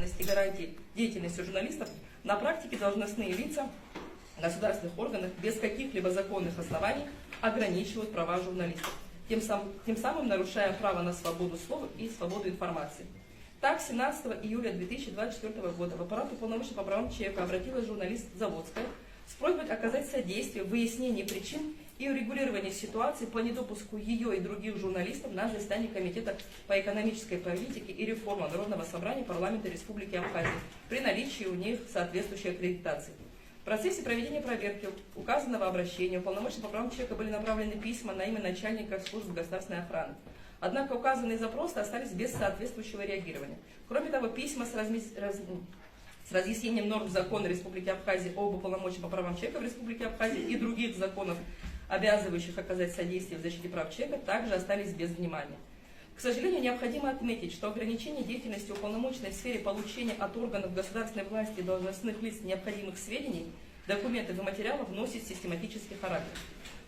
безопасности и гарантии деятельности журналистов на практике должностные лица государственных органов без каких-либо законных оснований ограничивают права журналистов, тем самым нарушая право на свободу слова и свободу информации. Так, 17 июля 2024 года в аппарат уполномоченного по правам человека обратилась журналист Заводская с просьбой оказать содействие в выяснении причин и урегулировании ситуации по недопуску ее и других журналистов на заседании Комитета по экономической политике и реформе Народного собрания парламента Республики Абхазия при наличии у них соответствующей аккредитации. В процессе проведения проверки указанного обращения уполномоченного по правам человека были направлены письма на имя начальника службы государственной охраны. Однако указанные запросы остались без соответствующего реагирования. Кроме того, письма с разъяснением норм закона Республики Абхазия об уполномоченном по правам человека в Республике Абхазия и других законов, обязывающих оказать содействие в защите прав человека, также остались без внимания. К сожалению, необходимо отметить, что ограничение деятельности уполномоченной в сфере получения от органов государственной власти и должностных лиц необходимых сведений, документов и материалов носит систематический характер.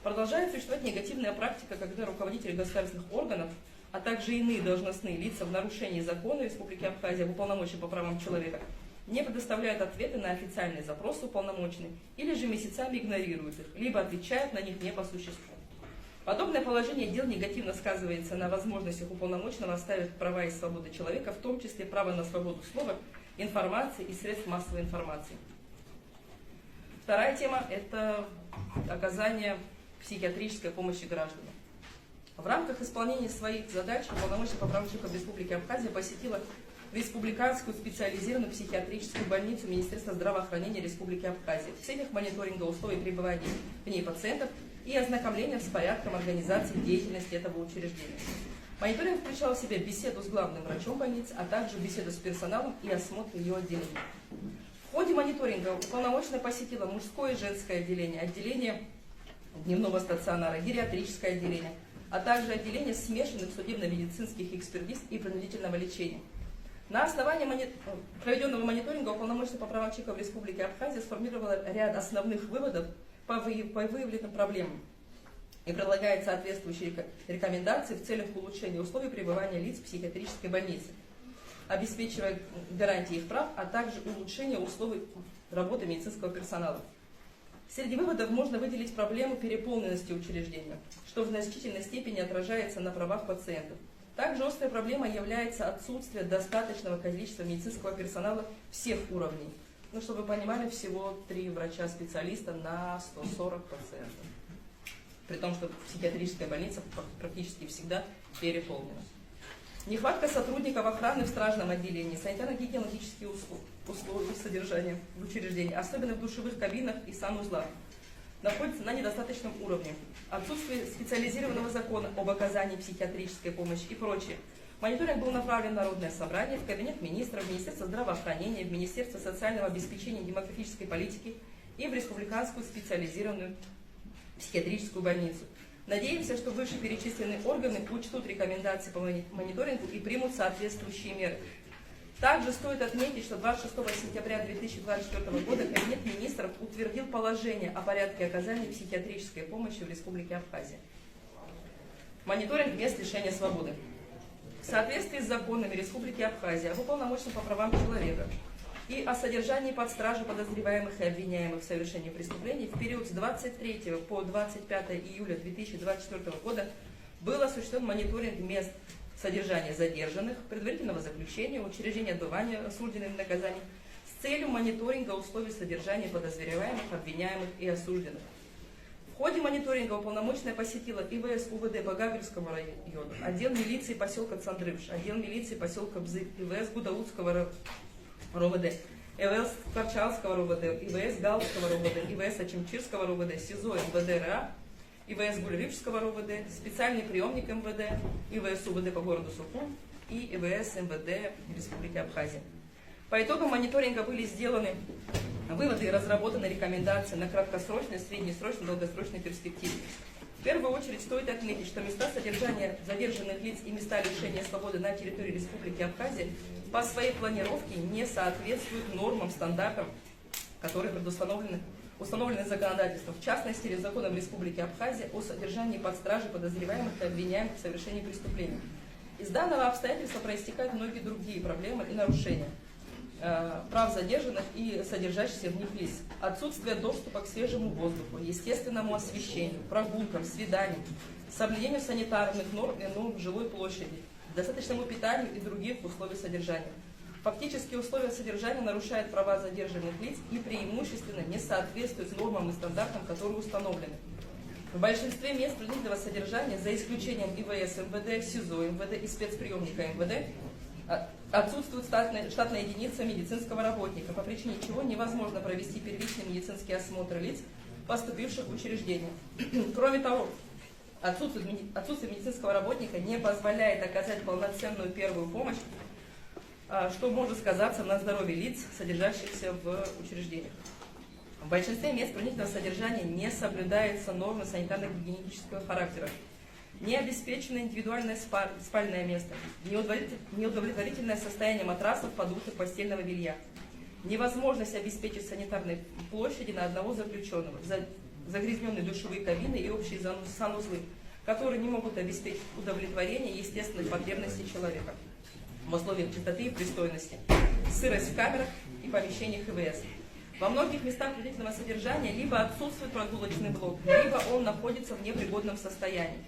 Продолжает существовать негативная практика, когда руководители государственных органов, а также иные должностные лица в нарушении закона Республики Абхазия об уполномоченном по правам человека не предоставляют ответы на официальные запросы уполномоченной или же месяцами игнорируют их, либо отвечают на них не по существу. Подобное положение дел негативно сказывается на возможностях уполномоченного оставить права и свободы человека, в том числе право на свободу слова, информации и средств массовой информации. Вторая тема – это оказание психиатрической помощи гражданам. В рамках исполнения своих задач уполномоченный по правам человека в Республике Абхазия посетила Республиканскую специализированную психиатрическую больницу Министерства здравоохранения Республики Абхазия в целях мониторинга условий пребывания в ней пациентов и ознакомления с порядком организации деятельности этого учреждения. Мониторинг включал в себя беседу с главным врачом больницы, а также беседу с персоналом и осмотр ее отделения. В ходе мониторинга уполномоченная посетила мужское и женское отделение, отделение дневного стационара, гериатрическое отделение, а также отделение смешанных судебно-медицинских экспертиз и принудительного лечения. На основании проведенного мониторинга уполномоченный по правам человека в Республике Абхазия сформировал ряд основных выводов по выявленным проблемам и предлагает соответствующие рекомендации в целях улучшения условий пребывания лиц в психиатрической больнице, обеспечивая гарантии их прав, а также улучшение условий работы медицинского персонала. Среди выводов можно выделить проблему переполненности учреждения, что в значительной степени отражается на правах пациентов. Также острой проблемой является отсутствие достаточного количества медицинского персонала всех уровней. Ну, чтобы вы понимали, всего 3 врача-специалиста на 140 пациентов. При том, что психиатрическая больница практически всегда переполнена. Нехватка сотрудников охраны в стражном отделении, санитарно-гигиенологические условия содержания в учреждении, особенно в душевых кабинах и санузлах, находится на недостаточном уровне. Отсутствие специализированного закона об оказании психиатрической помощи и прочее. Мониторинг был направлен в Народное собрание, в Кабинет министров, в Министерство здравоохранения, в Министерство социального обеспечения и демографической политики и в Республиканскую специализированную психиатрическую больницу. Надеемся, что вышеперечисленные органы учтут рекомендации по мониторингу и примут соответствующие меры. Также стоит отметить, что 26 сентября 2024 года Кабинет министров утвердил положение о порядке оказания психиатрической помощи в Республике Абхазия. Мониторинг мест лишения свободы. В соответствии с законами Республики Абхазия об уполномоченном по правам человека и о содержании под стражей подозреваемых и обвиняемых в совершении преступлений в период с 23 по 25 июля 2024 года был осуществлен мониторинг мест содержания задержанных, предварительного заключения, учреждения отбывания осужденных наказаний с целью мониторинга условий содержания подозреваемых, обвиняемых и осужденных. В ходе мониторинга уполномоченная посетила ИВС УВД по Гагельскому району, отдел милиции поселка Цандрывш, отдел милиции поселка Бзык, ИВС Гудаутского РОВД, ИВС Корчалского РОВД, ИВС Галского РОВД, ИВС Ачимчирского РОВД, СИЗО МВД РА, ИВС Гулевичского РОВД, специальный приемник МВД, ИВС УВД по городу Сухум и ИВС МВД Республики Абхазия. По итогам мониторинга были сделаны выводы и разработаны рекомендации на краткосрочной, среднесрочной и долгосрочной перспективе. В первую очередь стоит отметить, что места содержания задержанных лиц и места лишения свободы на территории Республики Абхазия по своей планировке не соответствуют нормам, стандартам, которые установлены законодательством, в частности, законом Республики Абхазия о содержании под стражей подозреваемых и обвиняемых в совершении преступлений. Из данного обстоятельства проистекают многие другие проблемы и нарушения. прав задержанных и содержащихся в них лиц, отсутствие доступа к свежему воздуху, естественному освещению, прогулкам, свиданиям, соблюдению санитарных норм и норм в жилой площади, достаточному питанию и других условий содержания. Фактически условия содержания нарушают права задержанных лиц и преимущественно не соответствуют нормам и стандартам, которые установлены. В большинстве мест принудительного содержания, за исключением ИВС, МВД, СИЗО, МВД и спецприемника МВД, отсутствует штатная единица медицинского работника, по причине чего невозможно провести первичный медицинский осмотр лиц, поступивших в учреждение. Кроме того, отсутствие медицинского работника не позволяет оказать полноценную первую помощь, что может сказаться на здоровье лиц, содержащихся в учреждениях. В большинстве мест принудительного содержания не соблюдаются нормы санитарно-гигиенического характера. Не обеспечено индивидуальное спальное место, неудовлетворительное состояние матрасов, подушек, постельного белья, невозможность обеспечить санитарные площади на одного заключенного, загрязненные душевые кабины и общие санузлы, которые не могут обеспечить удовлетворение естественных потребностей человека в условиях чистоты и пристойности, сырость в камерах и помещениях ИВС. Во многих местах принудительного содержания либо отсутствует прогулочный блок, либо он находится в непригодном состоянии.